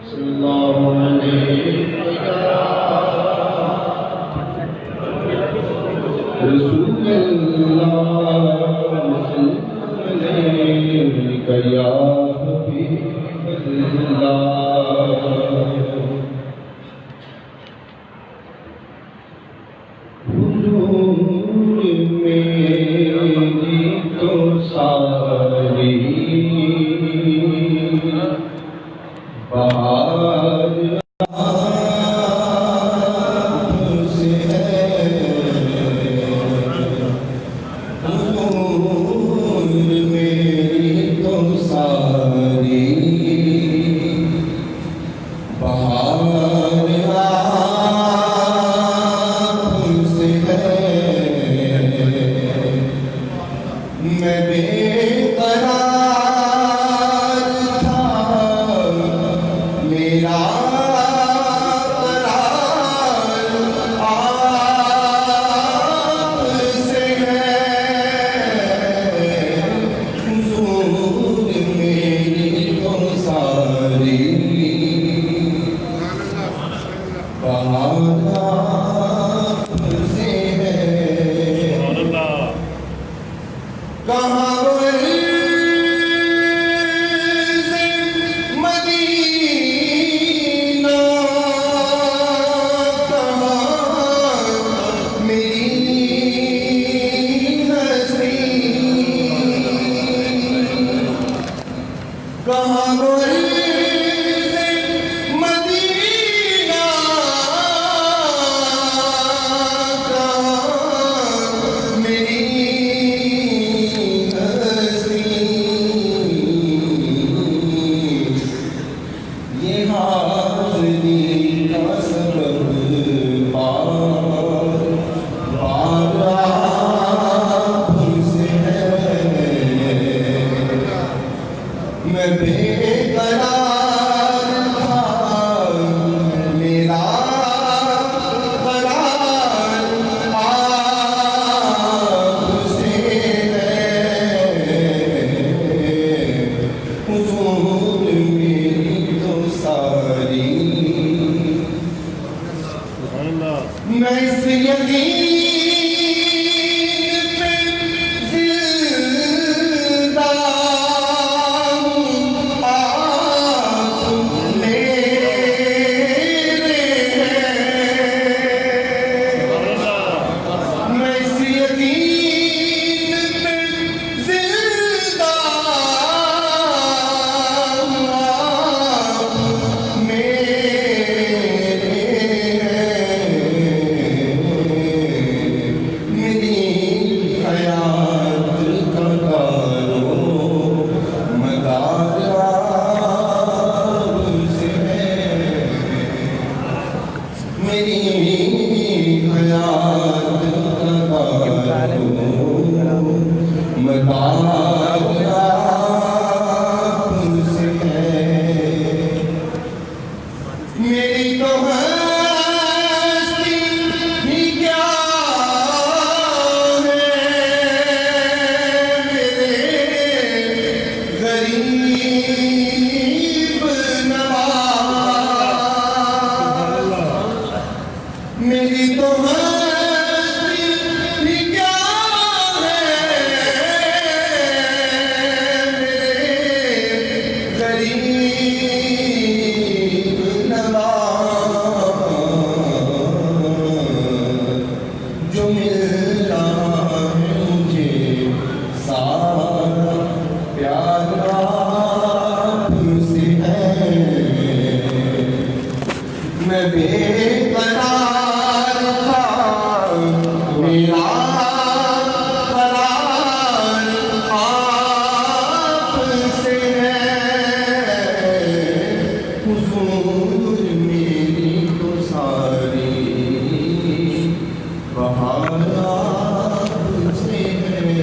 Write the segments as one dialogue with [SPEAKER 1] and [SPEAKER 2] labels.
[SPEAKER 1] صلی اللہ علیہ رسول اللہ صلی علیہ یا حبیب اللہ حضور میری تو ساری بہار سے ہے حضور میری تو ساری بہار سے ہے میں بے قرار میرا قرار آپ سے ہے حضور میری تو ساری بہار آپ سے ہے کہاں میں بے قرار تھا میرا قرار آپ سے ہے حضور میری تو ساری میں اس یقین میری تو ہستی ہی کیا ہے میرے غریب نواز میری تو ہستی ہی کیا ہے میرے غریب جو مل رہا ہے مجھے سارا پیار آپ سے ہے میں بے قرار تھا میرا قرار آپ سے ہے حضور میری تو ساری بہار آپ سے ہے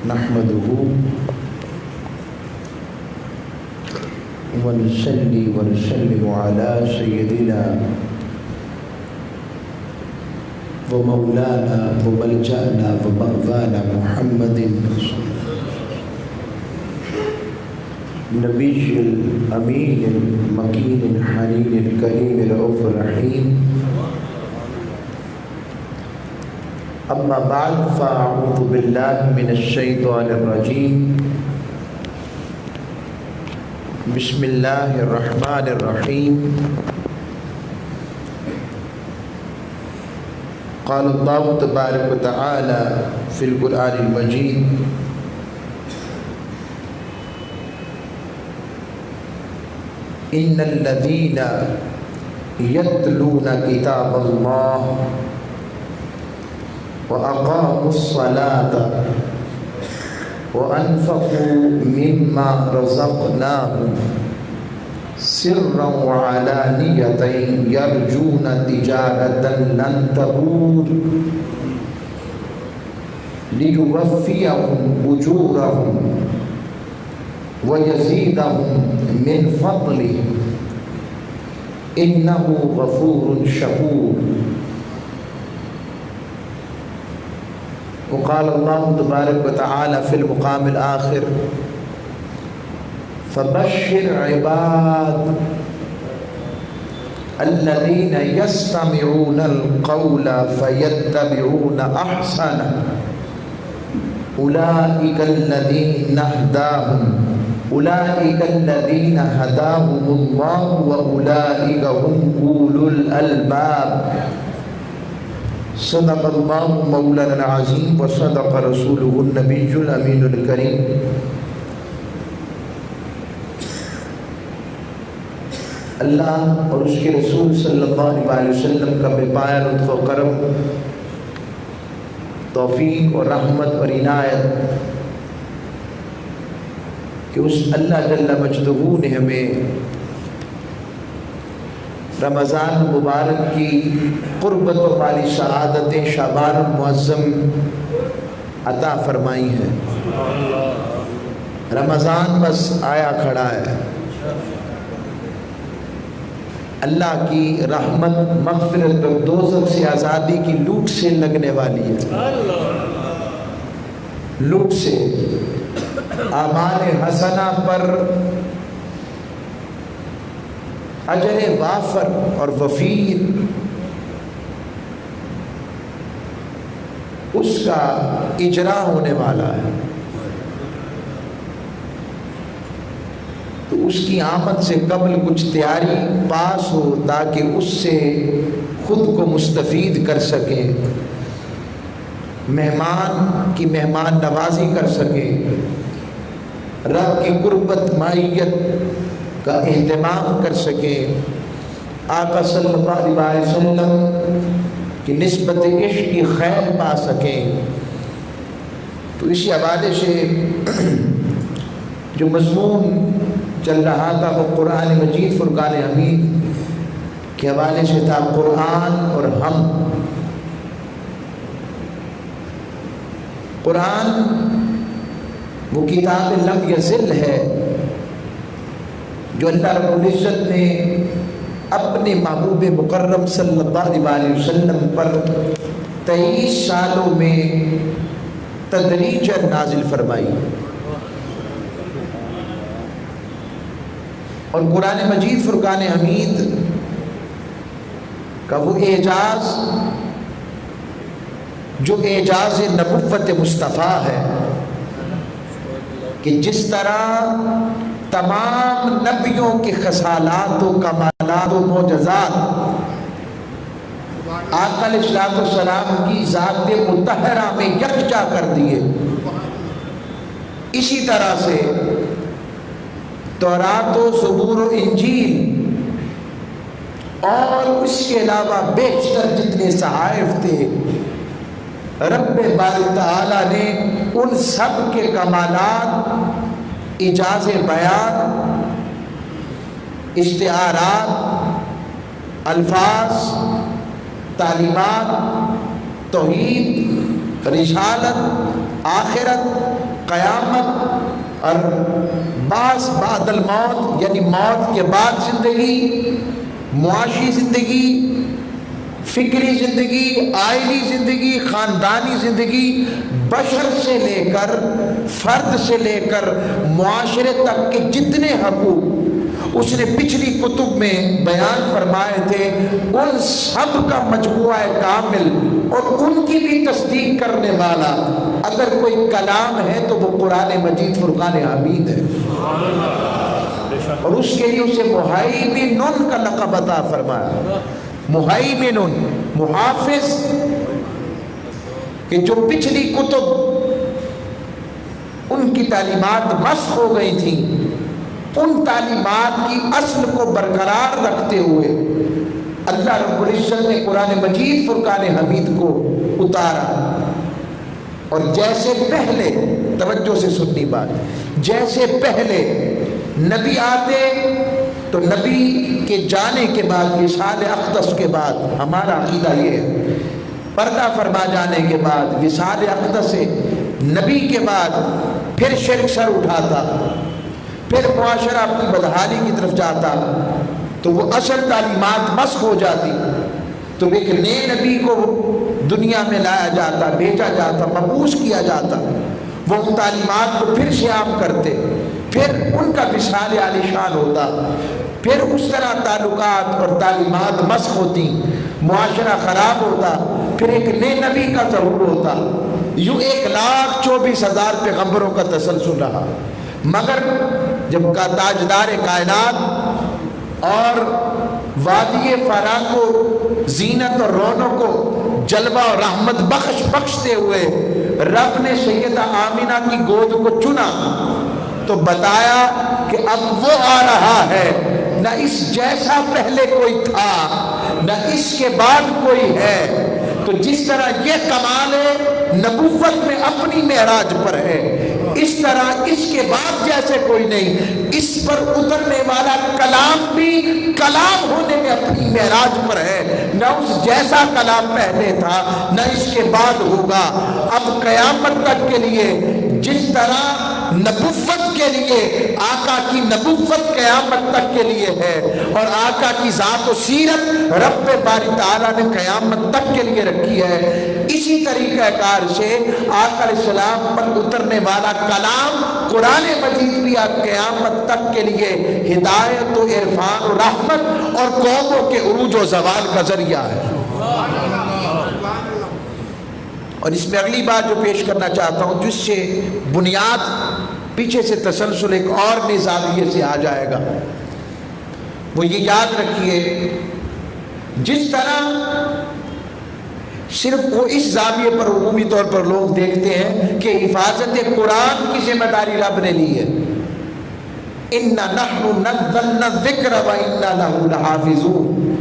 [SPEAKER 2] نحمده ونصلي ونسلم على سيدنا ومولانا وملجأنا ومأوانا محمد نبي الأمين المكين الحنين الكريم الرؤوف الرحيم. أما بعد فأعوذ بالله من الشيطان الرجيم. بسم الله الرحمن الرحيم. قال الله تبارك وتعالى في القرآن المجيد: إن الذين يتلون كتاب الله وأقاموا الصلاة وأنفقوا مما رزقناهم سرا وعلانية يرجون تجارة لن تبور ليوفيهم أجورهم ويزيدهم من فضله إنه غفور شكور. وقال الله تبارك وتعالى في المقام الآخر: فبشر عباد الذين يستمعون القول فيتبعون أحسنه أولئك الذين هداهم الله وأولئك هم أولو الألباب. صدق اللہ مولانا العظیم وصدق رسولہ النبی الامین الکریم. اللہ اور اس کے رسول صلی اللہ علیہ وسلم کا بے پایہ لطف و کرم، توفیق اور رحمت اور عنایت کہ اس اللہ جل مجدہ نے ہمیں رمضان مبارک کی قربت و مالی سعادتیں شعبان المعظم عطا فرمائی ہیں. رمضان بس آیا کھڑا ہے. اللہ کی رحمت، مغفرت اور دوزخ سے آزادی کی لوٹ سے لگنے والی ہے. لوٹ سے اعمال حسنہ پر اجر وافر اور وفیر اس کا اجرا ہونے والا ہے. تو اس کی آمد سے قبل کچھ تیاری پاس ہو تاکہ اس سے خود کو مستفید کر سکیں، مہمان کی مہمان نوازی کر سکیں، رب کی قربت معیت کا اہتمام کر سکیں، آقا صلی اللہ علیہ وسلم کی نسبت عشق کی خیر پا سکیں. تو اسی حوالے سے جو مضمون چل رہا تھا وہ قرآن مجید فرقان حمید کے حوالے سے تھا. قرآن اور ہم. قرآن وہ کتاب لم یزل ہے جو اللہ رب العزت نے اپنے محبوب مکرم صلی اللہ علیہ وسلم پر 23 سالوں میں تدریجاً نازل فرمائی. اور قرآن مجید فرقان حمید کا وہ اعجاز جو اعجاز نبوت مصطفیٰ ہے کہ جس طرح تمام نبیوں کے خصالات و کمالات و معجزات آقا علیہ السلام کی ذات مطہرہ میں یکجا کر دیے، اسی طرح سے تورات و زبور و انجیل اور اس کے علاوہ بیشتر جتنے صحائف تھے رب باری تعالیٰ نے ان سب کے کمالات، اجاز بیان، اشتہارات، الفاظ، تعلیمات، توحید، رسالت، آخرت، قیامت اور بعض بعد الموت یعنی موت کے بعد زندگی، معاشی زندگی، فکری زندگی، آئلی زندگی، خاندانی زندگی، بشر سے لے کر فرد سے لے کر معاشرے تک کے جتنے حقوق اس نے پچھلی کتب میں بیان فرمائے تھے، ان سب کا مجموعہ کامل اور ان کی بھی تصدیق کرنے والا اگر کوئی کلام ہے تو وہ قرآن مجید فرقان حمید ہے، اور اس کے لیے اسے مہیمن کا لقب عطا فرمایا۔ مہیمن، محافظ، کہ جو پچھلی کتب ان کی تعلیمات مسخ ہو گئی تھیں، ان تعلیمات کی اصل کو برقرار رکھتے ہوئے اللہ رب العزت نے قرآن مجید فرقان حمید کو اتارا۔ اور جیسے پہلے، توجہ سے سننی بات، جیسے پہلے نبی آتے تو نبی کے جانے کے بعد، وصال اقدس کے بعد، ہمارا عقیدہ یہ ہے، پردہ فرما جانے کے بعد، وصال اقدس سے نبی کے بعد پھر شرک سر اٹھاتا، پھر معاشرہ اپنی بدحالی کی طرف جاتا، تو وہ اصل تعلیمات مسخ ہو جاتی، تو ایک نئے نبی کو دنیا میں لایا جاتا، بھیجا جاتا، مبعوث کیا جاتا، وہ ان تعلیمات کو پھر سے عام کرتے، پھر ان کا وصال عالی شان ہوتا، پھر اس طرح تعلقات اور تعلیمات مسخ ہوتی، معاشرہ خراب ہوتا، پھر ایک نئے نبی کا ظہور ہوتا۔ یوں 1,24,000 پیغمبروں کا تسلسل رہا، مگر جب کا تاجدار کائنات اور وادی فارا کو زینت اور رونق کو جلوہ اور رحمت بخشتے ہوئے رب نے سیدہ آمینہ کی گود کو چنا، تو بتایا کہ اب وہ آ رہا ہے، نہ اس جیسا پہلے کوئی تھا نہ اس کے بعد کوئی ہے۔ تو جس طرح یہ کمال نبوت میں اپنی معراج پر ہے، اس طرح اس کے بعد جیسے کوئی نہیں، اس پر اترنے والا کلام بھی کلام ہونے میں اپنی معراج پر ہے، نہ اس جیسا کلام پہلے تھا نہ اس کے بعد ہوگا۔ اب قیامت تک کے لیے جس طرح نبوت کے لیے آقا کی نبوت قیامت تک کے لیے ہے، اور آقا کی ذات و سیرت رب باری تعالیٰ نے قیامت تک کے لیے رکھی ہے، اسی طریقہ کار سے آقا علیہ السلام پر اترنے والا کلام قرآن مجید بھی قیامت تک کے لیے ہدایت و عرفان و رحمت اور قوموں کے عروج و زوال کا ذریعہ ہے۔ اور اس میں اگلی بات جو پیش کرنا چاہتا ہوں، جس سے بنیاد پیچھے سے تسلسل ایک اور نئے زاویے سے آ جائے گا، وہ یہ یاد رکھیے، جس طرح صرف وہ اس زاویے پر عمومی طور پر لوگ دیکھتے ہیں کہ حفاظت قرآن کی ذمہ داری رب نے لی ہے، اِنَّا نَحْنُ نَزَّلْنَا الذِّكْرَ وَإِنَّا لَهُ لَحَافِظُونَ،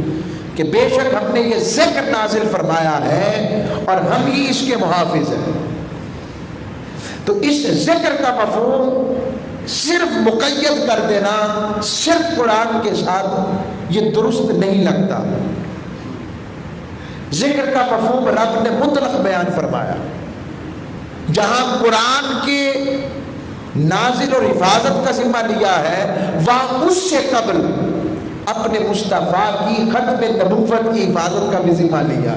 [SPEAKER 2] کہ بے شک ہم نے یہ ذکر نازل فرمایا ہے اور ہم ہی اس کے محافظ ہیں۔ تو اس ذکر کا مفہوم صرف مقید کر دینا صرف قرآن کے ساتھ یہ درست نہیں لگتا۔ ذکر کا مفہوم رب نے مطلق بیان فرمایا، جہاں قرآن کے نازل اور حفاظت کا ذمہ لیا ہے، وہاں اس سے قبل اپنے مصطفیٰ کی ختم نبوت کی حفاظت کا بھی ذمہ لیا،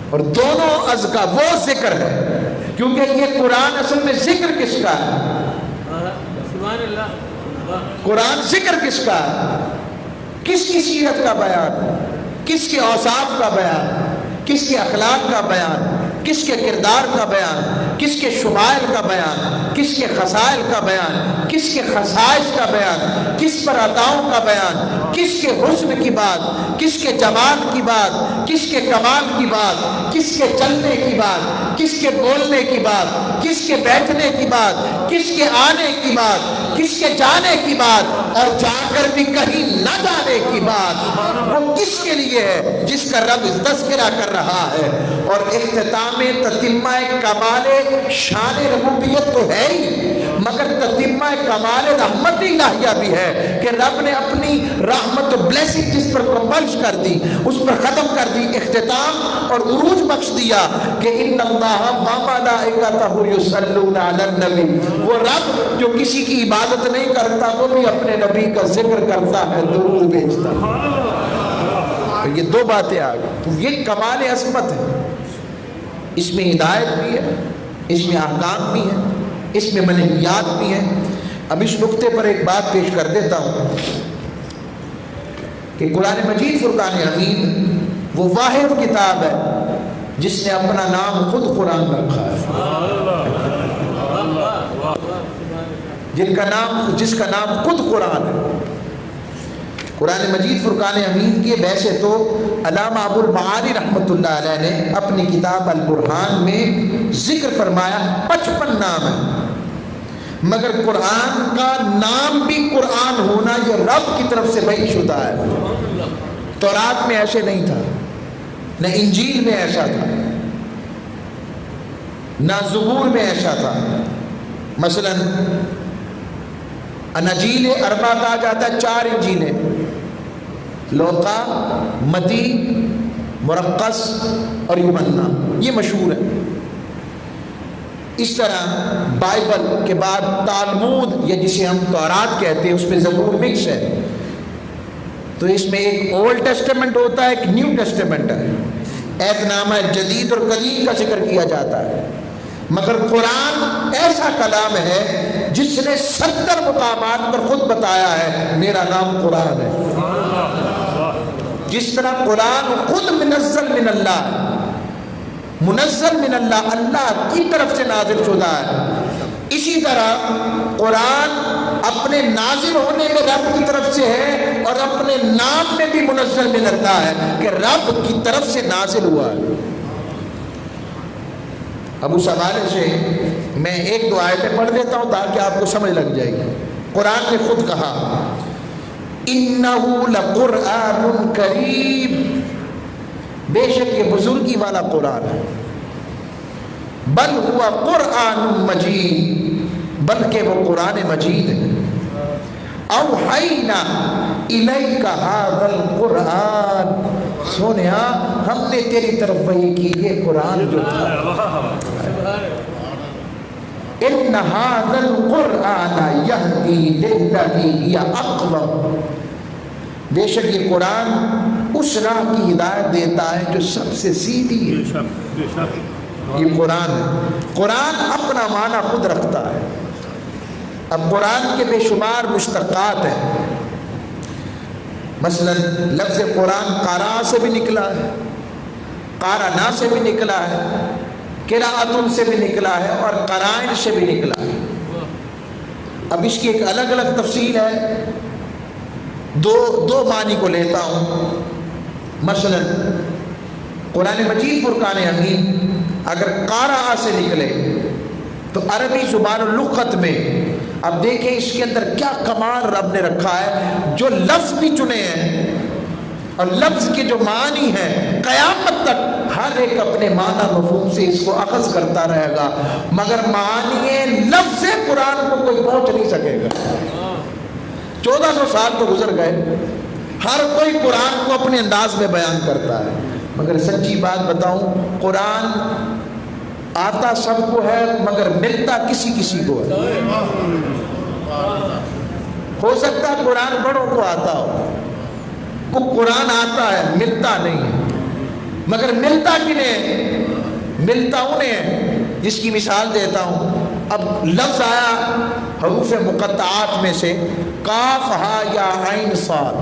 [SPEAKER 2] اور دونوں از کا وہ ذکر ہے، کیونکہ یہ قرآن اصل میں ذکر کس کا ہے؟ قرآن ذکر کس کا ہے؟ کس کی سیرت کا بیان، کس کے اوصاف کا بیان، کس کے اخلاق کا بیان، کس کے کردار کا بیان، کس کے شمائل کا بیان، کس کے خصائل کا بیان، کس کے خصائص کا بیان، کس پر عطاؤں کا بیان، کس کے حسن کی بات، کس کے جمال کی بات، کس کے کمال کی بات، کس کے چلنے کی بات، کس کے بولنے کی بات، کس کے بیٹھنے کی بات، کس کے آنے کی بات، کس کے جانے کی بات، اور جا کر بھی کہیں نہ جانے کی بات، وہ کس کے لیے ہے؟ جس کا رب تذکرہ کر رہا ہے۔ اور اختتام تتمہ کمال شان ربوبیت تو ہے ہی، مگر تتمہ کمال رحمت الہیہ بھی ہے کہ رب نے اپنی رحمت و بلیسنگ جس پر کمبلش کر دی، اس پر ختم کر دی، اختتام اور عروج بخش دیا کہ ان اللہ وملائکتہ یصلون علی النبی، وہ رب جو کسی کی عبادت نہیں کرتا وہ بھی اپنے نبی کا ذکر کرتا ہے، درود بھیجتا ہے۔ یہ دو باتیں آ گئی، تو یہ کمال عظمت ہے، اس میں ہدایت بھی ہے، اس میں احکام بھی ہے، اس میں منہیات بھی ہیں۔ اب اس نقطے پر ایک بات پیش کر دیتا ہوں کہ قرآن مجید فرقان حمید وہ واحد کتاب ہے جس نے اپنا نام خود قرآن رکھا ہے، جس کا نام خود قرآن ہے۔ قرآن مجید فرقان حمید کے ویسے تو علامہ ابو المعالی رحمۃ اللہ علیہ نے اپنی کتاب البرہان میں ذکر فرمایا 55 نام ہے، مگر قرآن کا نام بھی قرآن ہونا یہ رب کی طرف سے بیان شدہ ہے۔ تورات میں ایسے نہیں تھا، نہ انجیل میں ایسا تھا، نہ زبور میں ایسا تھا۔ مثلا اناجیل اربع کہا جاتا ہے، 4 انجیلیں، لوقا، متی، مرقس اور یوحنا، یہ مشہور ہے۔ اس طرح بائبل کے بعد تالمود یا جسے ہم تورات کہتے ہیں، اس میں زبور مکس ہے، تو اس میں ایک اولڈ ٹیسٹمنٹ ہوتا ہے، ایک نیو ٹیسٹمنٹ ہے، عہد نامہ جدید اور قدیم کا ذکر کیا جاتا ہے۔ مگر قرآن ایسا کلام ہے جس نے 70 مقامات پر خود بتایا ہے میرا نام قرآن ہے۔ جس طرح قرآن خود منزل من اللہ ہے، منزل من اللہ، اللہ کی طرف سے نازل شدہ ہے، اسی طرح قرآن اپنے نازل ہونے میں رب کی طرف سے ہے اور اپنے نام میں بھی منزل من اللہ ہے کہ رب کی طرف سے نازل ہوا ہے۔ اب اس حوالے سے میں 1-2 آیتیں پڑھ دیتا ہوں تاکہ آپ کو سمجھ لگ جائے گی۔ قرآن نے خود کہا اِنَّهُ لَقُرْآنٌ کریم، بے شک یہ بزرگی والا قرآن ہے، بل ہوا قرآن مجید، بلکہ وہ قرآن مجید ہے۔ اوحینا الیک ھذا القرآن، سونیا ہم نے تیری طرف وحی کی یہ قرآن جو تھا۔ ان ھذا القرآن یہدی للتی ہی اقوم، بے شک یہ قرآن اس راہ کی ہدایت دیتا ہے جو سب سے سیدھی ہے۔ یہ قرآن ہے، قرآن اپنا معنی خود رکھتا ہے۔ اب قرآن کے بے شمار مشتقات ہیں، مثلا لفظ قرآن قارا سے بھی نکلا ہے، قارنا سے بھی نکلا ہے، قراءۃ سے بھی نکلا ہے اور قرائن سے بھی نکلا ہے۔ اب اس کی ایک الگ الگ تفصیل ہے، دو معنی کو لیتا ہوں۔ مثلا قرآن مجید فرقان حمید اگر قارا سے نکلے تو عربی زبان و لغت میں، اب دیکھیں اس کے اندر کیا کمال رب نے رکھا ہے، جو لفظ بھی چنے ہیں اور لفظ کے جو معنی ہیں قیامت تک ہر ایک اپنے معنی مفہوم سے اس کو اخذ کرتا رہے گا، مگر معنی لفظ قرآن کو کوئی پہنچ نہیں سکے گا۔ 1400 سال تو گزر گئے، ہر کوئی قرآن کو اپنے انداز میں بیان کرتا ہے، مگر سچی بات بتاؤں قرآن آتا سب کو ہے مگر ملتا کسی کسی کو ہے۔ ہو سکتا ہے قرآن بڑوں کو آتا ہو، وہ قرآن آتا ہے ملتا نہیں ہے، مگر ملتا کنہیں؟ ملتا انہیں جس کی مثال دیتا ہوں۔ اب لفظ آیا حروف مقطعات میں سے، کاف ہا یا عین صاد،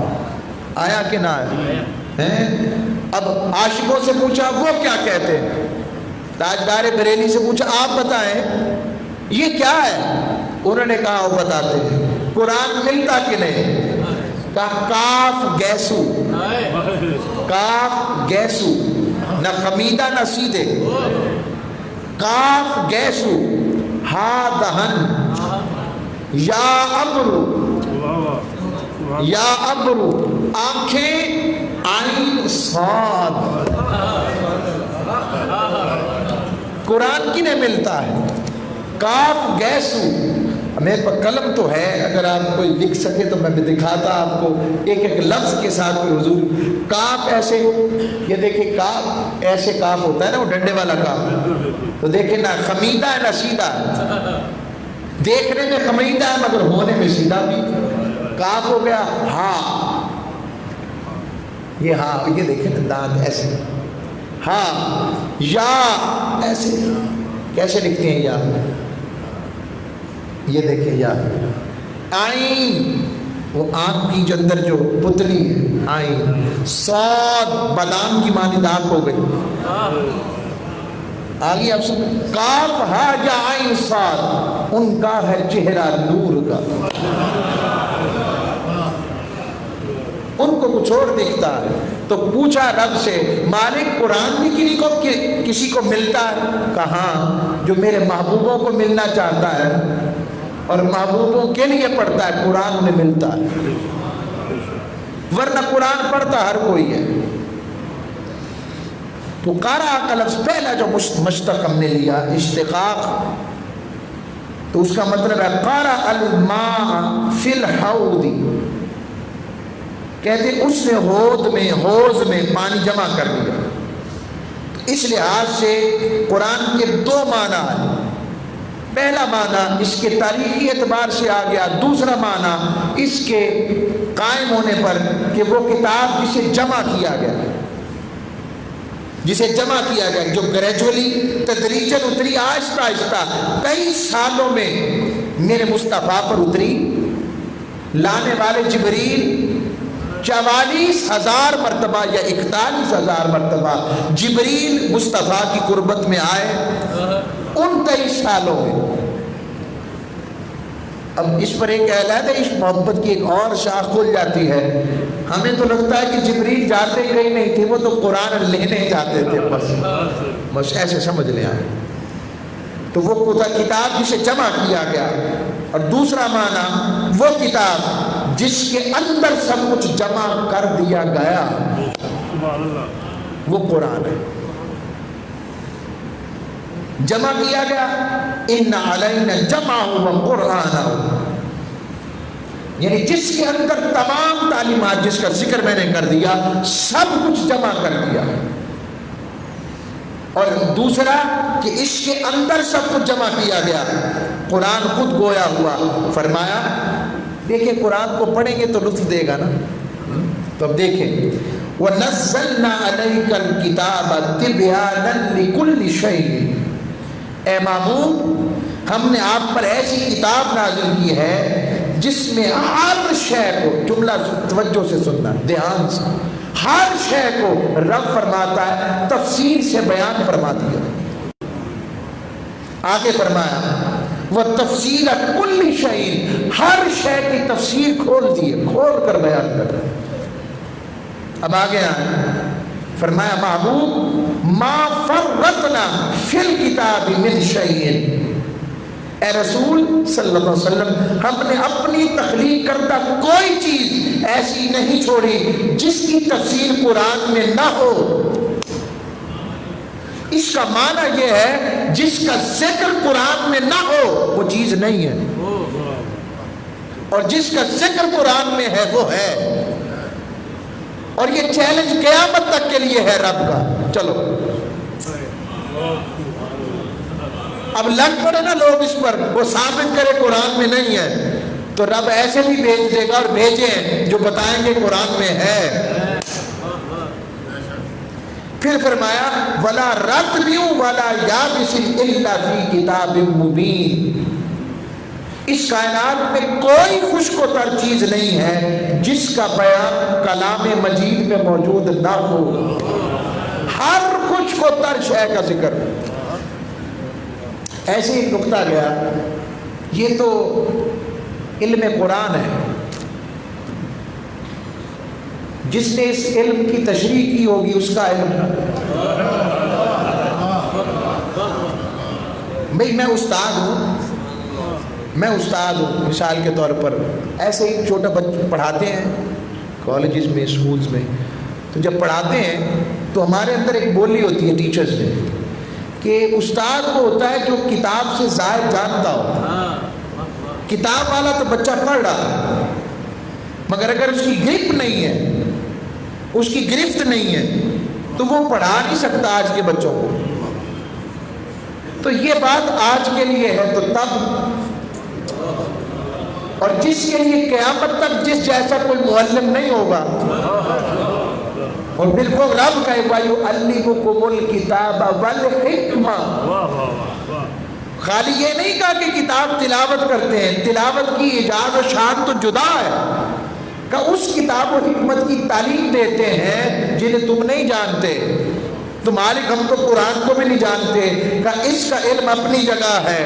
[SPEAKER 2] آیا کہ نہ آیا؟ اب عاشقوں سے پوچھا وہ کیا کہتے ہیں، تاجدار بریلی سے پوچھا آپ بتائیں یہ کیا ہے، انہوں نے کہا وہ بتاتے ہیں۔ قرآن ملتا کہ نہیں؟ کہا کاف گیسو، کاف گیسو، نہ خمیدہ نہ سیدھے، کاف گیسو، ہا دہن، یا ابرو، یا ابرو آنکھیں، عین صاد۔ قرآن کنہیں ملتا ہے؟ کاف گیسو، میرے پاس قلم تو ہے، اگر آپ کوئی لکھ سکے تو میں بھی دکھاتا آپ کو ایک ایک لفظ کے ساتھ کوئی حضور. کاف ایسے، یہ دیکھیں کاف ایسے کاف ہوتا ہے نا، وہ ڈنڈے والا کاف، تو دیکھیں نہ خمیدہ ہے نہ سیدھا ہے، دیکھنے میں خمیدہ ہے مگر ہونے میں سیدھا بھی. کاف ہو گیا ہاں، یہ ہاں، یہ دیکھیں نا دانت ایسے، ہاں. یا ایسے کیسے لکھتے ہیں یا، یہ دیکھیں یا. آئین، وہ آنکھ کی جو اندر جو پتلی ہے آئین. صاد، بادام کی مانند آنکھ ہو گئی. آگے آپ سن، کاف ہا یا عین صاد، ان کا ہے چہرہ نور کا، ان کو کچھ اور دکھتا ہے. تو پوچھا رب سے مالک قرآن بھی کسی کو ملتا ہے؟ کہاں، جو میرے محبوبوں کو ملنا چاہتا ہے اور محبوبوں کے لیے پڑھتا ہے قرآن انہیں ملتا ہے، ورنہ قرآن پڑھتا ہر کوئی ہے. تو قارا کا لفظ پہلا جو مشتق ہم نے لیا اشتقاق، تو اس کا مطلب ہے قارا الماء فی الحوض، کہتے اس نے حوض میں پانی جمع کر دیا. اس لحاظ سے قرآن کے دو معنی ہیں. پہلا معنی اس کے تاریخی اعتبار سے آ گیا، دوسرا معنی اس کے قائم ہونے پر کہ وہ کتاب جسے جمع کیا گیا، جو گریجولی تدریجاً اتری، آہستہ آہستہ کئی سالوں میں میرے مصطفیٰ پر اتری. لانے والے جبریل 44,000 مرتبہ یا 41,000 مرتبہ جبریل مصطفیٰ کی قربت میں آئے ان 23 سالوں میں. اب اس پر ایک علیحدہ عشق محبت کی ایک اور شاخ کھل جاتی ہے. ہمیں تو لگتا ہے کہ جبریل جاتے کہیں نہیں تھے، وہ تو قرآن لینے جاتے تھے، بس ایسے سمجھ لیں آپ. تو وہ کتاب جسے جمع کیا گیا، اور دوسرا معنی وہ کتاب جس کے اندر سب کچھ جمع کر دیا گیا، وہ قرآن ہے. جمع کیا گیا، ان علینا جمعہ و قرآنہ، یعنی جس کے اندر تمام تعلیمات جس کا ذکر میں نے کر دیا سب کچھ جمع کر دیا. اور دوسرا کہ اس کے اندر سب کچھ جمع کیا گیا، قرآن خود گویا ہوا. فرمایا دیکھیں قرآن کو پڑھیں گے تو لطف دے گا نا. تو اب دیکھیں وَنَزَّلْنَا عَلَيْكَ الْكِتَابَ تِبْيَانًا لِكُلِّ شَيْءٍ، اے محبوب ہم نے آپ پر ایسی کتاب نازل کی ہے جس میں ہر شے کو، جملہ توجہ سے سننا دھیان سے، ہر شے کو رب فرماتا ہے تفصیل سے بیان فرما دیا. آگے فرمایا وَتَفْصِيلَ كُلِّ شَيْءٍ، ہر شے کی تفسیر کھول دیے، کھول کر بیان کر. اب آگے آئے فرمایا محبوب ما فرطنا فی الکتاب من شیء، اے رسول صلی اللہ علیہ وسلم ہم نے اپنی تخلیق کردہ کوئی چیز ایسی نہیں چھوڑی جس کی تفسیر قرآن میں نہ ہو. اس کا معنی یہ ہے جس کا ذکر قرآن میں نہ ہو وہ چیز نہیں ہے، اور جس کا ذکر قرآن میں ہے وہ ہے. اور یہ چیلنج قیامت تک کے لیے ہے رب کا. چلو اب لگ پڑے نا لوگ اس پر، وہ ثابت کرے قرآن میں نہیں ہے، تو رب ایسے بھی بھیج دے گا، اور بھیجیں جو بتائیں گے قرآن میں ہے. پھر فرمایا وَلَا رَطْبٍ وَلَا يَابِسٍ إِلَّا فِي كِتَابٍ مُبِينٍ، اس کائنات میں کوئی خشک و تر چیز نہیں ہے جس کا بیان کلام مجید میں موجود نہ ہو. ہر خشک و تر شے کا ذکر. ایسے ایک نکتہ گیا، یہ تو علم قرآن ہے، جس نے اس علم کی تشریح کی ہوگی اس کا علم. بھئی میں استاد ہوں مثال کے طور پر، ایسے ہی چھوٹا بچہ پڑھاتے ہیں کالجز میں اسکولز میں، تو جب پڑھاتے ہیں تو ہمارے اندر ایک بولی ہوتی ہے ٹیچرز میں کہ استاد کو ہوتا ہے جو کتاب سے زائد جانتا ہو. کتاب والا تو بچہ پڑھ رہا ہے، مگر اگر اس کی گرپ نہیں ہے، اس کی گرفت نہیں ہے، تو وہ پڑھا نہیں سکتا آج کے بچوں کو۔ تو یہ بات آج کے لیے ہے تو تب، اور جس کے لیے قیامت تک جس جیسا کوئی معلم نہیں ہوگا، اور بالکل رب کہے وَيُعَلِّمُكُمُ الْكِتَابَ وَالْحِکْمَةَ، خالی یہ نہیں کہا کہ کتاب تلاوت کرتے ہیں، تلاوت کی اجازت و شان تو جدا ہے، کہ اس کتاب و حکمت کی تعلیم دیتے ہیں جنہیں تم نہیں جانتے۔ تو مالک ہم تو قرآن کو بھی نہیں جانتے، کہ اس کا علم اپنی جگہ ہے،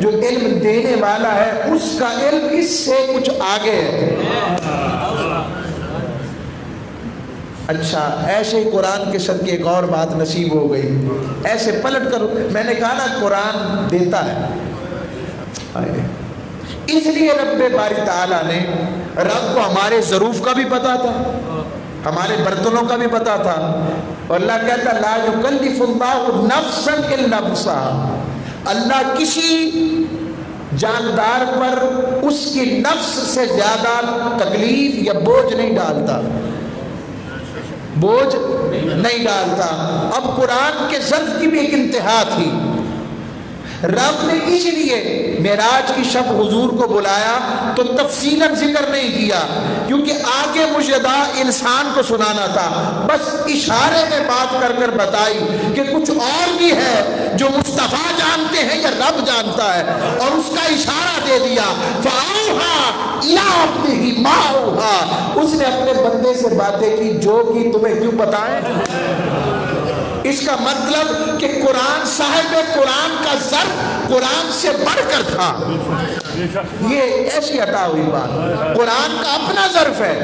[SPEAKER 2] جو علم دینے والا ہے اس کا علم اس سے کچھ آگے ہے۔ اچھا، ایسے ہی قرآن کے صدقے ایک اور بات نصیب ہو گئی، ایسے پلٹ کر میں نے کہا نا قرآن دیتا ہے، اس لیے رب باری تعالیٰ نے، رب کو ہمارے ظروف کا بھی پتا تھا، ہمارے برتنوں کا بھی پتا تھا، اور اللہ کہتا لا یکلف اللہ نفسا الا وسعها، اللہ کسی جاندار پر اس کی نفس سے زیادہ تکلیف یا بوجھ نہیں ڈالتا، بوجھ نہیں ڈالتا۔ اب قرآن کے ظرف کی بھی ایک انتہا تھی، رب نے اس لیے معراج کی شب حضور کو بلایا تو تفصیلاً ذکر نہیں کیا، کیونکہ آگے مجدہ انسان کو سنانا تھا، بس اشارے میں بات کر کر بتائی کہ کچھ اور بھی ہے جو مصطفیٰ جانتے ہیں یا رب جانتا ہے، اور اس کا اشارہ دے دیا فَأَوْحَىٰ إِلَىٰ عَبْدِهِ مَا أَوْحَىٰ، اس نے اپنے بندے سے باتیں کی جو کی تمہیں کیوں بتائیں۔ اس کا مطلب کہ قرآن صاحب قرآن کا ظرف قرآن سے بڑھ کر تھا، یہ ایسی عطا ہوئی بات، قرآن کا اپنا ظرف ہے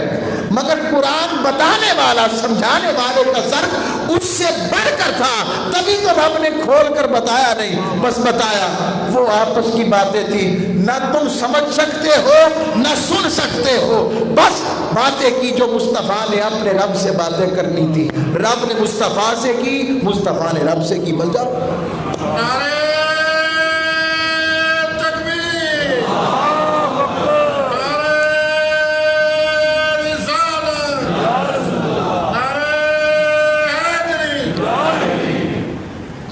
[SPEAKER 2] مگر قرآن بتانے والا سمجھانے والے کا ظرف اس سے بڑھ کر تھا، تبھی تو رب نے کھول کر بتایا نہیں، بس بتایا۔ وہ آپس کی باتیں تھی، نہ تم سمجھ سکتے ہو نہ سن سکتے ہو، بس باتیں کی جو مصطفیٰ نے اپنے رب سے باتیں کرنی تھی، رب نے مصطفیٰ سے کی، مصطفیٰ نے رب سے کی۔ بل جاؤ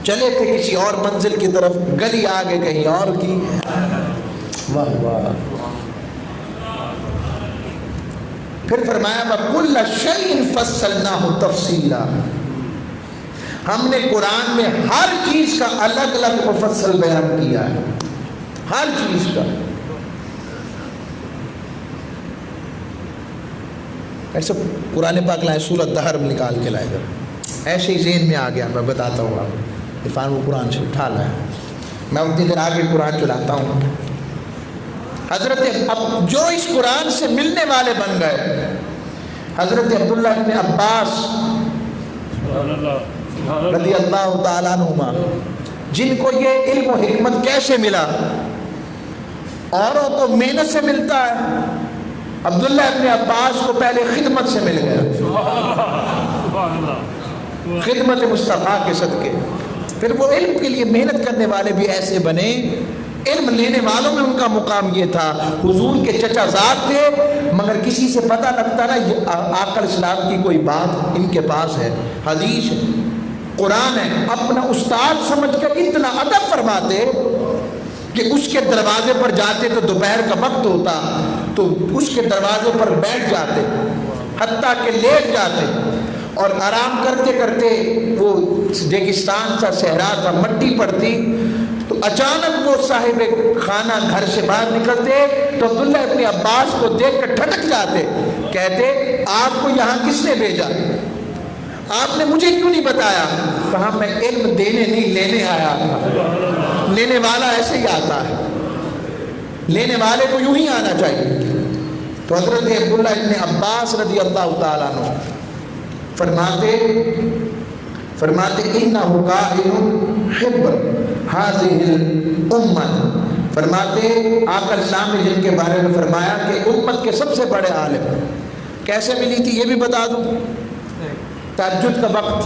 [SPEAKER 2] چلے تھے کسی اور منزل کی طرف، گلی آگے کہیں اور کی، واہ واہ۔ پھر فرمایا وَكُلَّ شَيْءٍ فَصَّلْنَاهُ تَفْصِيلًا، ہم نے قرآن میں ہر چیز کا الگ الگ مفصل بیان کیا ہے، ہر چیز کا۔ ایسے قرآن پاک لائے، سورۃ دہر میں نکال کے لائے گا، ایسے ہی ذہن میں آ گیا، میں بتاتا ہوں آپ کو، عرفان وہ قرآن سے اٹھا لایا، میں اتنی دیر آگے قرآن چلاتا ہوں۔ حضرت اب جو اس قرآن سے ملنے والے بن گئے، حضرت عبداللہ بن عباس رضی اللہ تعالیٰ عنہما، جن کو یہ علم و حکمت کیسے ملا، اوروں کو محنت سے ملتا ہے، عبداللہ ابن عباس کو پہلے خدمت سے مل گیا، خدمت مصطفیٰ کے صدقے، پھر وہ علم کے لیے محنت کرنے والے بھی ایسے بنے، علم لینے والوں میں ان کا مقام یہ تھا، حضور کے چچا زاد تھے مگر کسی سے پتہ لگتا نا یہ آقا اسلام کی کوئی بات ان کے پاس ہے، حدیث ہے، قرآن ہے، اپنا استاد سمجھ کر اتنا ادب فرماتے کہ اس کے دروازے پر جاتے تو دوپہر کا وقت ہوتا تو اس کے دروازے پر بیٹھ جاتے، حتیٰ کہ لیٹ جاتے، اور آرام کرتے کرتے، وہ ریگستان تھا، صحرا تھا، مٹی پڑتی، تو اچانک وہ صاحب خانہ گھر سے باہر نکلتے تو عبداللہ ابن عباس کو دیکھ کر ٹھٹک جاتے، کہتے آپ کو یہاں کس نے بھیجا، آپ نے مجھے کیوں نہیں بتایا؟ کہا میں علم دینے نہیں لینے آیا تھا، لینے والا ایسے ہی آتا ہے، لینے والے کو یوں ہی آنا چاہیے۔ تو حضرت عبداللہ ابن عباس رضی اللہ تعالیٰ عنہ فرماتے انہو قائل حب هذه الامت، فرماتے آقا اسلام نے جن کے بارے میں فرمایا کہ امت کے سب سے بڑے عالم، کیسے ملی تھی یہ بھی بتا دوں۔ تہجد کا وقت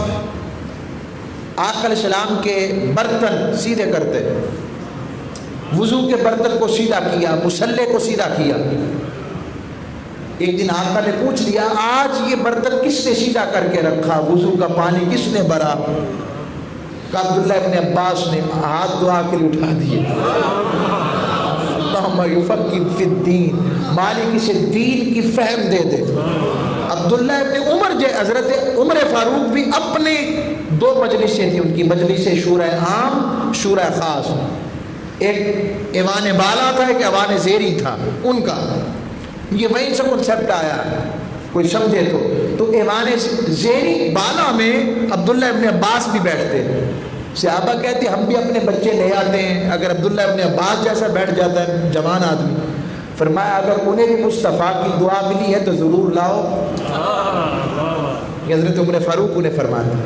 [SPEAKER 2] آقا السلام کے برتن سیدھے کرتے، وضو کے برتن کو سیدھا کیا، مصلے کو سیدھا کیا۔ ایک دن آقا نے پوچھ لیا آج یہ برتن کس نے سیدھا کر کے رکھا، وضو کا پانی کس نے بھرا؟ کہ عبداللہ ابن عباس نے، ہاتھ دعا کے لیے اٹھا دیے، اللہم یفقہ فی الدین، مالک اسے دین کی فہم دے دے۔ عبداللہ ابن عمر حضرت عمر فاروق بھی اپنے دو مجلسیں تھیں ان کی، مجلس شورى عام، شورى خاص، ایک ایوان بالا تھا، ایک ایوان زیری تھا ان کا، یہ وہیں سے کنسپٹ آیا ہے، کوئی سمجھے تو ایوان زیری بالا میں عبداللہ ابن عباس بھی بیٹھتے، صحابہ کہتے ہم بھی اپنے بچے لے آتے ہیں، اگر عبداللہ ابن عباس جیسا بیٹھ جاتا ہے جوان آدمی، فرمایا اگر انہیں بھی مصطفیٰ کی دعا ملی ہے تو ضرور لاؤ۔ یہ حضرت عمر فاروق انہیں فرمایا۔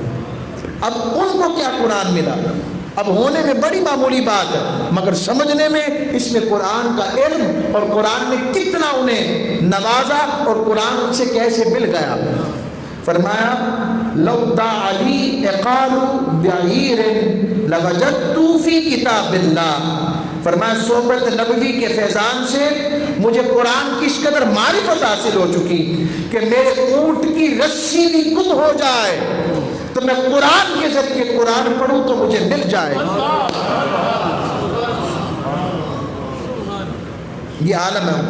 [SPEAKER 2] اب ان کو کیا قرآن ملا؟ اب ہونے میں بڑی معمولی بات ہے، مگر سمجھنے میں اس میں قرآن کا علم اور قرآن نے کتنا انہیں نوازا اور قرآن ان سے کیسے مل گیا۔ فرمایا لو علی اقال بعیر لوجدت فی کتاب اللہ، فرمایا صحبت نبوی کے فیضان سے مجھے قرآن کی اس قدر معرفت حاصل ہو چکی کہ میرے اونٹ کی رسی بھی گم ہو جائے تو میں قرآن کے ذریعے قرآن پڑھوں تو مجھے مل جائے۔ یہ عالم ہے،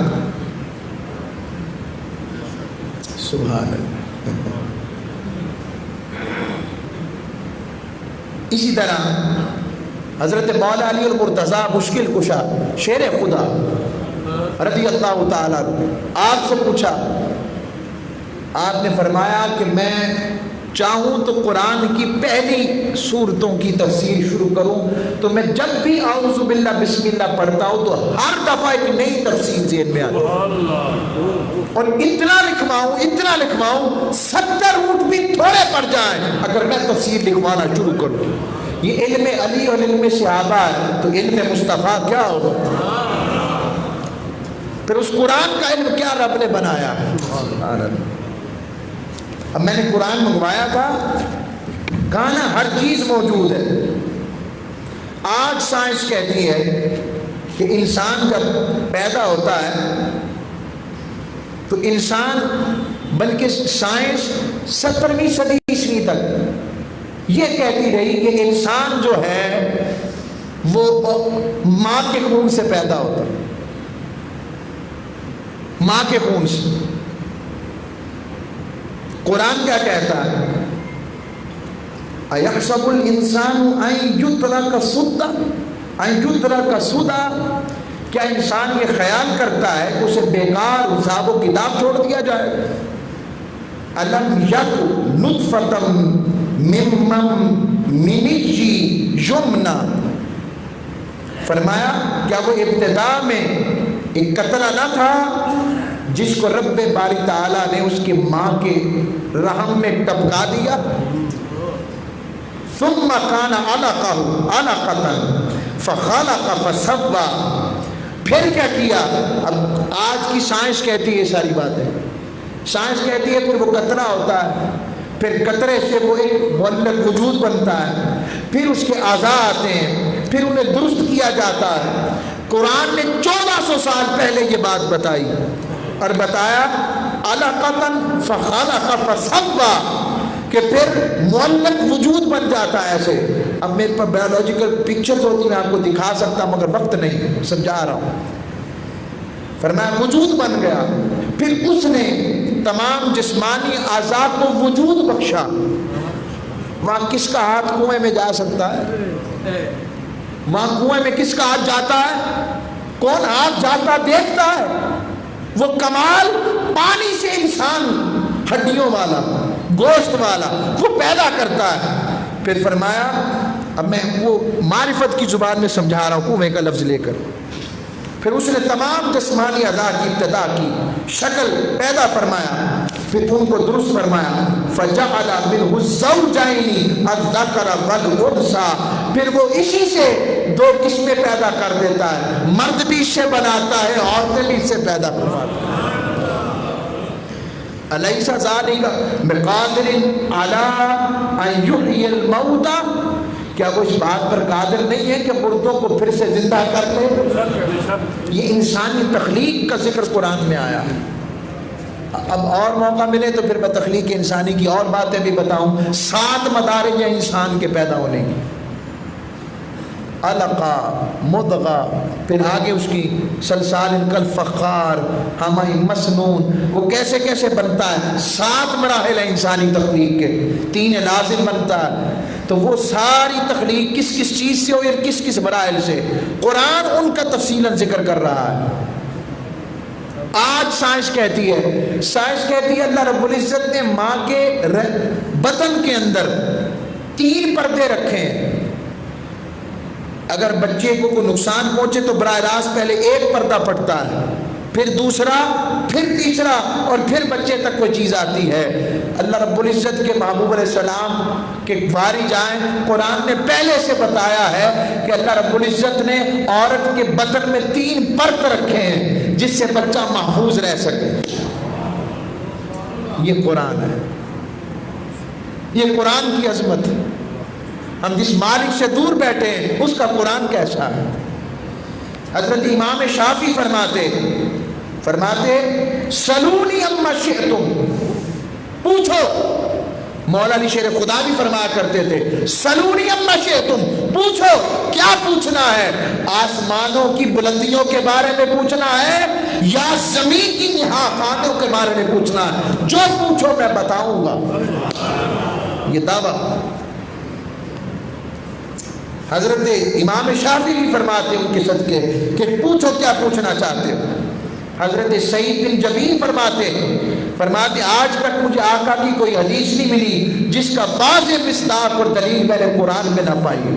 [SPEAKER 2] سبحان اللہ۔ اسی طرح حضرت مولا علی المرتضیٰ مشکل کشا شیر خدا رضی اللہ تعالیٰ آپ سے پوچھا، آپ نے فرمایا کہ میں چاہوں تو قرآن کی پہلی سورتوں کی تفسیر شروع کروں تو میں جب بھی اعوذ باللہ بسم اللہ پڑھتا ہوں تو ہر دفعہ ایک نئی تفسیر ذہن میں آتی اور اتنا لکھواؤں 70 اونٹ بھی تھوڑے پڑ جائیں اگر میں تفسیر لکھوانا شروع کروں۔ یہ علم علی اور علم صحابہ ہے تو علم مصطفیٰ کیا ہوگا؟ پھر اس قرآن کا علم کیا رب نے بنایا ہے۔ اب میں نے قرآن منگوایا تھا، کہا نا ہر چیز موجود ہے۔ آج سائنس کہتی ہے کہ انسان جب پیدا ہوتا ہے تو انسان، بلکہ سائنس 17ویں صدی عیسوی تک یہ کہتی رہی کہ انسان جو ہے وہ ماں کے خون سے پیدا ہوتا ہے، ماں کے خون سے۔ قرآن کیا کہتا ہے؟ اَيَحْسَبُ الْإِنسَانُ أَن يُتْرَكَ سُدًى، کیا انسان یہ خیال کرتا ہے کہ اسے بیکار حساب و کتاب چھوڑ دیا جائے؟ أَلَمْ يَكُ نُطْفَةً مِّن مَّنِيٍّ يُمْنَىٰ، فرمایا کیا وہ ابتدا میں ایک قطرہ نہ تھا جس کو رب باری تعالیٰ نے اس کی ماں کے رحم میں ٹپکا دیا؟ ثم كان علقة فخلق فسوى، پھر کیا کیا؟ اب آج کی سائنس کہتی ہے یہ ساری باتیں، سائنس کہتی ہے پھر وہ قطرہ ہوتا ہے، پھر قطرے سے وہ ایک مولد وجود بنتا ہے، پھر اس کے اعضاء آتے ہیں، پھر انہیں درست کیا جاتا ہے۔ قرآن نے 1400 سال پہلے یہ بات بتائی اور بتایا علقۃ فخلق فسوى کہ پھر معلق وجود بن جاتا ہے ایسے۔ اب میرے پاس بایولوجیکل پکچرز ہوتی میں آپ کو دکھا سکتا مگر وقت نہیں، سمجھا رہا ہوں۔ فرمایا وجود بن گیا، پھر اس نے تمام جسمانی اعضاء کو وجود بخشا۔ وہاں کس کا ہاتھ کنویں میں جا سکتا ہے؟ وہاں کنویں میں کس کا ہاتھ جاتا ہے؟ کون ہاتھ جاتا دیکھتا ہے؟ وہ کمال پانی سے انسان ہڈیوں والا، گوشت والا وہ پیدا کرتا ہے۔ پھر فرمایا، اب میں وہ معرفت کی زبان میں سمجھا رہا ہوں کنویں کا لفظ لے کر، پھر اس نے تمام جسمانی اعضاء کی ابتدا کی، شکل پیدا فرمایا، پھر ان کو درست فرمایا۔ فجعل منه الزوجين الذكر والانثى، پھر وہ اسی سے دو قسمیں پیدا کر دیتا ہے، مرد بھی اس سے بناتا ہے، عورتیں بھی اس سے پیدا کرتا ہے۔ الیس ذلک بقادر علی ان یحیی الموتى، کیا وہ اس بات پر قادر نہیں ہے کہ مردوں کو پھر سے زندہ کر لے؟ یہ انسانی تخلیق کا ذکر قرآن میں آیا ہے۔ اب اور موقع ملے تو پھر میں تخلیق انسانی کی اور باتیں بھی بتاؤں۔ 7 مدارج ہیں انسان کے پیدا ہونے کی، علقہ، مضغہ، پھر آگے اس کی سلسال کالفخار، ہمہ مسنون، وہ کیسے کیسے بنتا ہے۔ 7 مراحل ہیں انسانی تخلیق کے، 3 لازم بنتا ہے۔ تو وہ ساری تخلیق کس کس چیز سے ہوئی اور کس کس مراحل سے، قرآن ان کا تفصیلاً ذکر کر رہا ہے۔ آج سائنس کہتی ہے اللہ رب العزت نے ماں کے بطن کے اندر 3 پردے رکھے ہیں۔ اگر بچے کو کوئی نقصان پہنچے تو براہ راست پہلے ایک پردہ پھٹتا ہے، پھر دوسرا، پھر تیسرا، اور پھر بچے تک کوئی چیز آتی ہے۔ اللہ رب العزت کے محبوب علیہ السلام کے واری جائیں، قرآن نے پہلے سے بتایا ہے کہ اللہ رب العزت نے عورت کے بطن میں 3 پرت رکھے ہیں جس سے بچہ محفوظ رہ سکے۔ یہ قرآن ہے، یہ قرآن کی عظمت ہے۔ ہم جس مالک سے دور بیٹھے ہیں اس کا قرآن کیسا ہے۔ حضرت امام شافعی فرماتے سلونی اما شئتم، پوچھو۔ مولا علی شیر خدا بھی فرمایا کرتے تھے سلونی اما شئتم، پوچھو، کیا پوچھنا ہے؟ آسمانوں کی بلندیوں کے بارے میں پوچھنا ہے یا زمین کی نہا خانوں کے بارے میں پوچھنا ہے؟ جو پوچھو میں بتاؤں گا۔ یہ دعویٰ حضرت امام شافعی بھی فرماتے ہیں ان کے صدقے کہ پوچھو کیا پوچھنا چاہتے ہو۔ حضرت سعید بن جبیر فرماتے آج تک مجھے آقا کی کوئی حدیث نہیں ملی جس کا واضح مصداق اور دلیل میں نے قرآن میں نہ پائی۔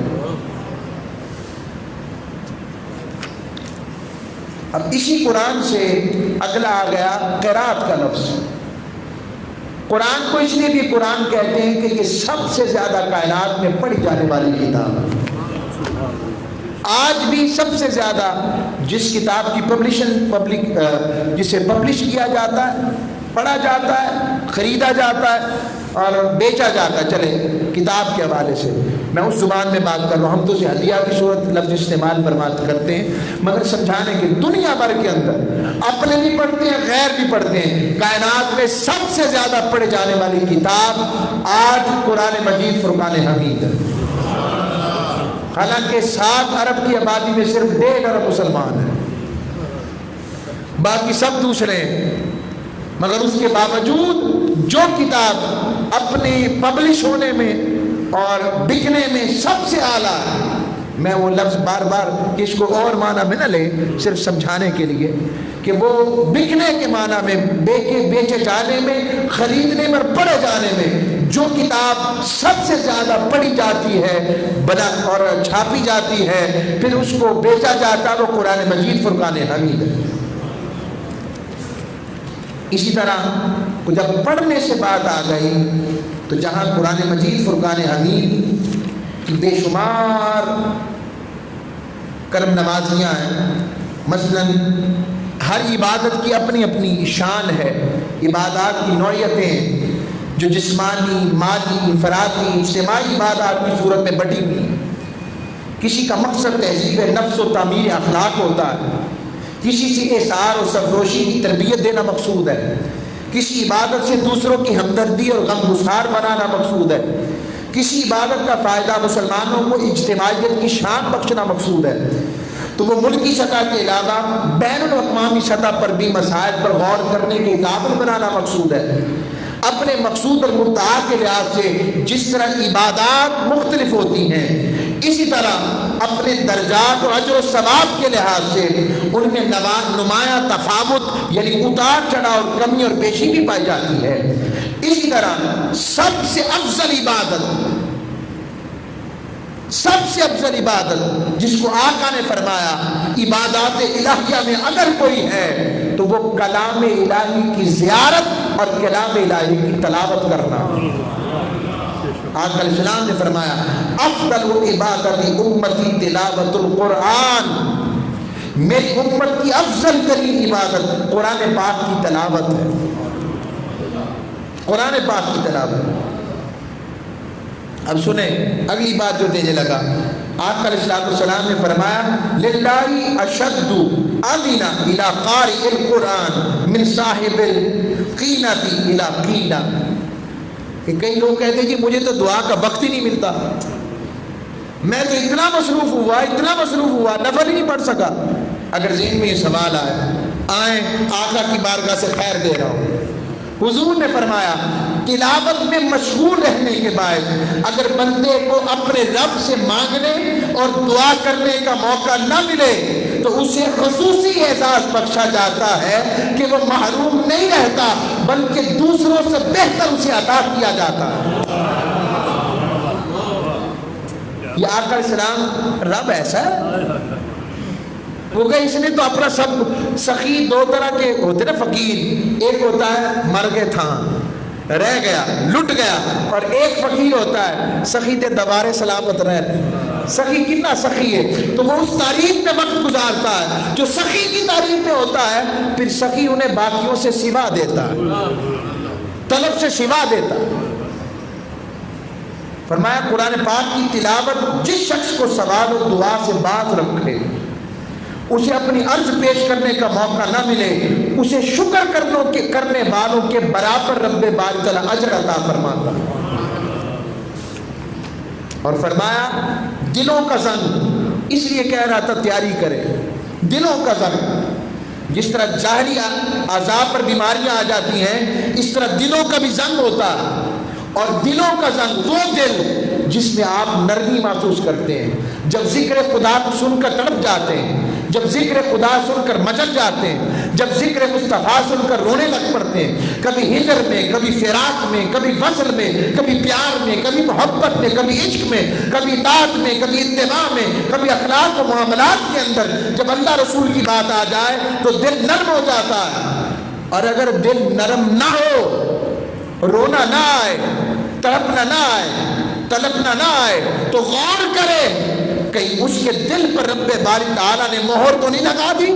[SPEAKER 2] اب اسی قرآن سے اگلا آ گیا قرات کا لفظ۔ قرآن کو اس لیے بھی قرآن کہتے ہیں کہ یہ سب سے زیادہ کائنات میں پڑھی جانے والی کتاب ہے۔ آج بھی سب سے زیادہ جس کتاب کی جسے پبلش کیا جاتا ہے، پڑھا جاتا ہے، خریدا جاتا ہے اور بیچا جاتا ہے، چلے کتاب کے حوالے سے میں اس زبان میں بات کر رہا ہوں۔ ہم تو اسے ہدیہ کی صورت لفظ استعمال کرتے ہیں، مگر سمجھانے کہ دنیا بھر کے اندر اپنے بھی پڑھتے ہیں، غیر بھی پڑھتے ہیں، کائنات میں سب سے زیادہ پڑھے جانے والی کتاب آج قرآن مجید فرقان حمید ہے۔ حالانکہ 7 ارب کی آبادی میں صرف 1.5 ارب مسلمان ہیں، باقی سب دوسرے ہیں، مگر اس کے باوجود جو کتاب اپنے پبلش ہونے میں اور بکنے میں سب سے اعلیٰ ہے، میں وہ لفظ بار بار اس کو اور معنی میں نہ لے، صرف سمجھانے کے لیے کہ وہ بکنے کے معنی میں، بیچے جانے میں، خریدنے میں اور پڑھے جانے میں جو کتاب سب سے زیادہ پڑھی جاتی ہے اور چھاپی جاتی ہے پھر اس کو بیچا جاتا ہے، وہ قرآن مجید فرقان حمید ہے۔ اسی طرح جب پڑھنے سے بات آ گئی تو جہاں قرآن مجید فرقان حمید کی بے شمار کرم نوازیاں ہیں، مثلا ہر عبادت کی اپنی اپنی شان ہے، عبادات کی نوعیتیں جو جسمانی، مالی، انفرادی، اجتماعی عبادات کی صورت میں بٹی ہوئی، کسی کا مقصد تہذیب نفس و تعمیر اخلاق ہوتا ہے، کسی سے احسار و سرفروشی کی تربیت دینا مقصود ہے، کسی عبادت سے دوسروں کی ہمدردی اور غم گسار بنانا مقصود ہے، کسی عبادت کا فائدہ مسلمانوں کو اجتماعیت کی شان بخشنا مقصود ہے۔ تو وہ ملکی سطح کے علاوہ بین الاقوامی سطح پر بھی مسائل پر غور کرنے کے قابل بنانا مقصود ہے۔ اپنے مقصود اور مدعا کے لحاظ سے جس طرح عبادات مختلف ہوتی ہیں، اسی طرح اپنے درجات اور اجر و ثواب کے لحاظ سے ان میں نمایاں تفاوت یعنی اتار چڑھاؤ اور کمی اور بیشی بھی پائی جاتی ہے۔ اسی طرح سب سے افضل عبادت جس کو آقا نے فرمایا عبادات الہیہ میں اگر کوئی ہے تو وہ کلام الہی کی زیارت اور کلام الہی کی تلاوت کرنا۔ آقا علیہ السلام نے فرمایا افضل عبادت امتی تلاوت القرآن، میری امت کی افضل ترین عبادت قرآن پاک کی تلاوت ہے، قرآن پاک کی تلاوت۔ اب سنیں اگلی بات جو دینے لگا، آقا علیہ السلام نے فرمایا للہ اشد اذن الی قارئ القرآن من صاحب القینۃ الی قینہ، کہ کئی لوگ کہتے ہیں کہ مجھے تو دعا کا وقت ہی نہیں ملتا، میں تو اتنا مصروف ہوا نفل ہی نہیں پڑھ سکا۔ اگر ذہن میں یہ سوال آئیں آقا کی بارگاہ سے خیر دے رہا ہوں، حضور نے فرمایا تلاوت میں مشغول رہنے کے بعد اگر بندے کو اپنے رب سے مانگنے اور دعا کرنے کا موقع نہ ملے تو اسے خصوصی اعزاز بخشا جاتا ہے کہ وہ محروم نہیں رہتا بلکہ دوسروں سے بہتر اسے عطا کیا جاتا ہے۔ یہ آقا علیہ السلام رب ایسا ہے، وہ کہ اس نے تو اپنا سب سخی دو طرح کے ہوتے نا فقیر، ایک ہوتا ہے مر گئے تھا رہ گیا لٹ گیا، اور ایک فقیر ہوتا ہے سخی تے دوبارے سلامت رہ، سخی کتنا سخی ہے تو وہ اس تعریف میں وقت گزارتا ہے جو سخی کی تعریف میں ہوتا ہے، پھر سخی انہیں باقیوں سے سوا دیتا ہے، طلب سے سوا دیتا ہے۔ فرمایا قرآن پاک کی تلاوت جس شخص کو سوال و دعا سے باز رکھے، اسے اپنی عرض پیش کرنے کا موقع نہ ملے، اسے شکر کرنے والوں کے برابر رب باری تعالیٰ اجر عطا فرماتا۔ اور فرمایا دلوں کا زنگ، اس لیے کہہ رہا تھا تیاری کرے، دلوں کا زنگ، جس طرح ظاہری اعضاء پر بیماریاں آ جاتی ہیں اس طرح دلوں کا بھی زنگ ہوتا ہے، اور دلوں کا زنگ وہ دل جس میں آپ نرمی محسوس کرتے ہیں، جب ذکر خدا سن کر تڑپ جاتے ہیں، جب ذکر خدا سن کر مچل جاتے ہیں، جب ذکر مصطفیٰ سن کر رونے لگ پڑتے ہیں، کبھی ہجر میں، کبھی فراق میں، کبھی وصل میں، کبھی پیار میں، کبھی محبت میں، کبھی عشق میں، کبھی اطاعت میں، کبھی اتباع میں، کبھی اخلاق و معاملات کے اندر جب اللہ رسول کی بات آ جائے تو دل نرم ہو جاتا ہے۔ اور اگر دل نرم نہ ہو، رونا نہ آئے، تڑپنا نہ آئے، تلپنا نہ آئے تو غور کرے کہیں اس کے دل پر رب باری تعالیٰ نے مہر تو نہیں لگا دی۔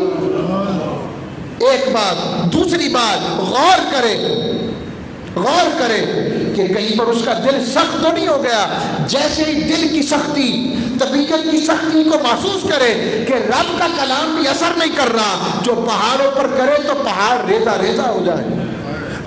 [SPEAKER 2] ایک بات، دوسری بات غور کرے کہ کہیں پر اس کا دل سخت تو نہیں ہو گیا۔ جیسے ہی دل کی سختی، طبیعت کی سختی کو محسوس کرے کہ رب کا کلام بھی اثر نہیں کر رہا، جو پہاڑوں پر کرے تو پہاڑ ریزہ ریزہ ہو جائے،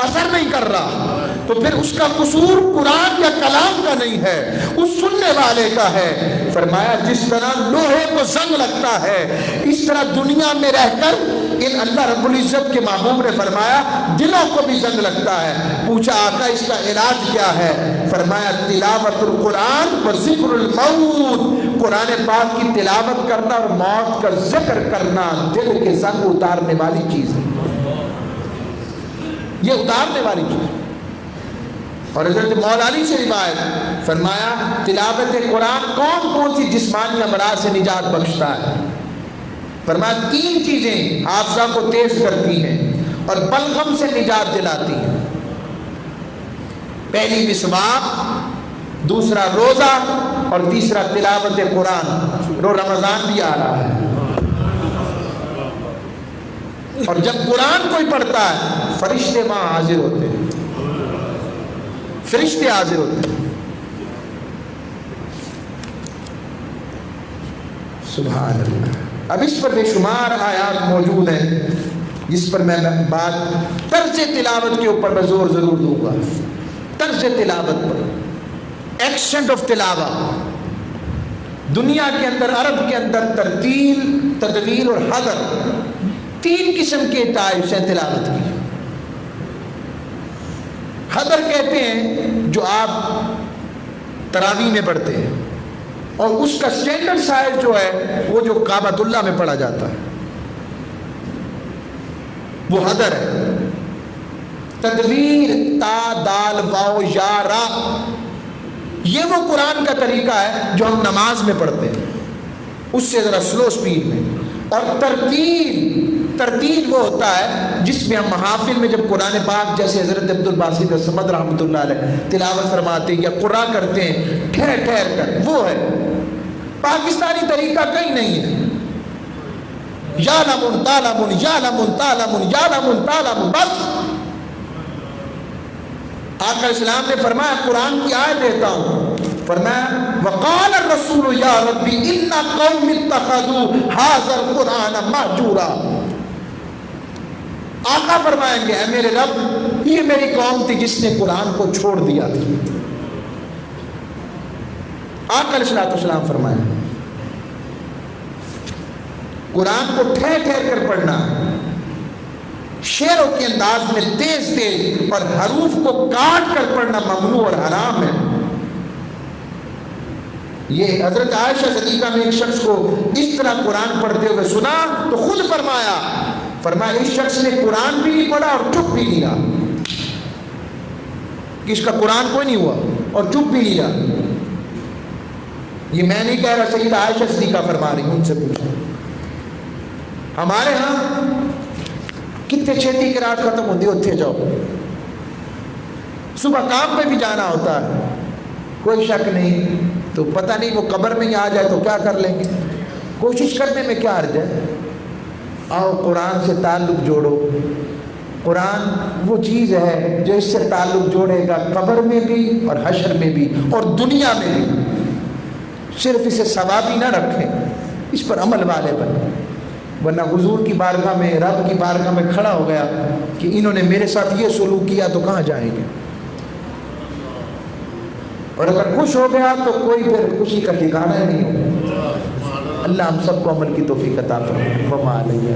[SPEAKER 2] اثر نہیں کر رہا، تو پھر اس کا قصور قرآن یا کلام کا نہیں ہے، اس سننے والے کا ہے۔ فرمایا جس طرح لوہے کو زنگ لگتا ہے اس طرح دنیا میں رہ کر ان اللہ رب العزت کے محبوب نے فرمایا دلوں کو بھی زنگ لگتا ہے۔ پوچھا آقا اس کا علاج کیا ہے؟ فرمایا تلاوت القرآن و ذکر الموت، قرآن پاک کی تلاوت کرنا اور موت کا ذکر کرنا دل کے زنگ اتارنے والی چیز ہے، یہ اتارنے والی چیز۔ اور حضرت مولا علی سے روایت فرمایا تلاوت قرآن کون سی جسمانی امراض سے نجات بخشتا ہے؟ فرمایا 3 چیزیں حافظہ کو تیز کرتی ہیں اور بلغم سے نجات دلاتی ہیں۔ پہلی مسواک، دوسرا روزہ، اور تیسرا تلاوت قرآن۔ رمضان بھی آ رہا ہے، اور جب قرآن کوئی پڑھتا ہے فرشتے وہاں حاضر ہوتے ہیں، فرشتے حاضر ہوتے ہیں۔ سبحان اللہ۔ اب اس پر بے شمار آیات موجود ہیں جس پر میں بات طرز تلاوت کے اوپر میں زور ضرور دوں گا۔ طرز تلاوت پر، ایکسنٹ آف تلاوت۔ دنیا کے اندر، عرب کے اندر ترتیل، تدویر اور حضر 3 قسم کے ٹائپس ہیں تلاوت کی۔ حضر کہتے ہیں جو آپ تراویح میں پڑھتے ہیں، اور اس کا سٹینڈرڈ سائز جو ہے وہ جو کعبۃ اللہ میں پڑھا جاتا ہے وہ حضر ہے۔ تدویر تا دال واو یا را، یہ وہ قرآن کا طریقہ ہے جو ہم نماز میں پڑھتے ہیں، اس سے ذرا سلو سپیڈ میں۔ اور ترتیل وہ ہوتا ہے جس میں ہم محافل میں جب قرآن پاک جیسے حضرت عبد الباسط الصمد رحمۃ اللہ علیہ تلاوت فرماتے ہیں یا قرآن کرتے ہیں ٹھہر کر، وہ ہے۔ پاکستانی طریقہ کہیں نہیں ہے، یا لمن تالمن یا لمن تالمن یا لمن تالمن، بس۔ آقا اسلام نے فرمایا قرآن کی آیت دیتا ہوں، فرمایا وقال الرسول یا ربی ان قوم اتخذوا هذا القرآن مہجورا. آقا فرمائیں گے اے میرے رب یہ میری قوم تھی جس نے قرآن کو چھوڑ دیا تھا. آقا علیہ السلام فرمایا قرآن کو ٹھہر ٹھہر کر پڑھنا، شعروں کے انداز میں تیز تیز اور حروف کو کاٹ کر پڑھنا ممنوع اور حرام ہے. یہ حضرت عائشہ صدیقہ میں ایک شخص کو اس طرح قرآن پڑھتے ہوئے سنا تو خود فرمایا اس شخص نے قرآن بھی نہیں پڑھا اور چپ بھی نہیں رہا، کہ اس کا قرآن کوئی نہیں ہوا اور چپ بھی نہیں رہا. یہ میں نہیں کہہ رہا، سیدہ عائشہ صدیقہ فرما رہی ہوں، ان سے پوچھا. ہمارے ہاں کتنے چھیتی کی رات ختم ہوتی ہے اتھے جاؤ، صبح کام پہ بھی جانا ہوتا ہے، کوئی شک نہیں. تو پتہ نہیں وہ قبر میں ہی آ جائے تو کیا کر لیں گے، کوشش کرنے میں کیا حرج ہے. آؤ قرآن سے تعلق جوڑو. قرآن وہ چیز ہے جو اس سے تعلق جوڑے گا قبر میں بھی اور حشر میں بھی اور دنیا میں بھی. صرف اسے ثوابی نہ رکھیں، اس پر عمل والے بنیں، ورنہ حضور کی بارگاہ میں، رب کی بارگاہ میں کھڑا ہو گیا کہ انہوں نے میرے ساتھ یہ سلوک کیا تو کہاں جائیں گے. اور اگر خوش ہو گیا تو کوئی پھر خوشی کا ٹھکانہ نہیں ہو. اللہ ہم سب کو عمل کی توفیق عطا فرمائے. وما علیہ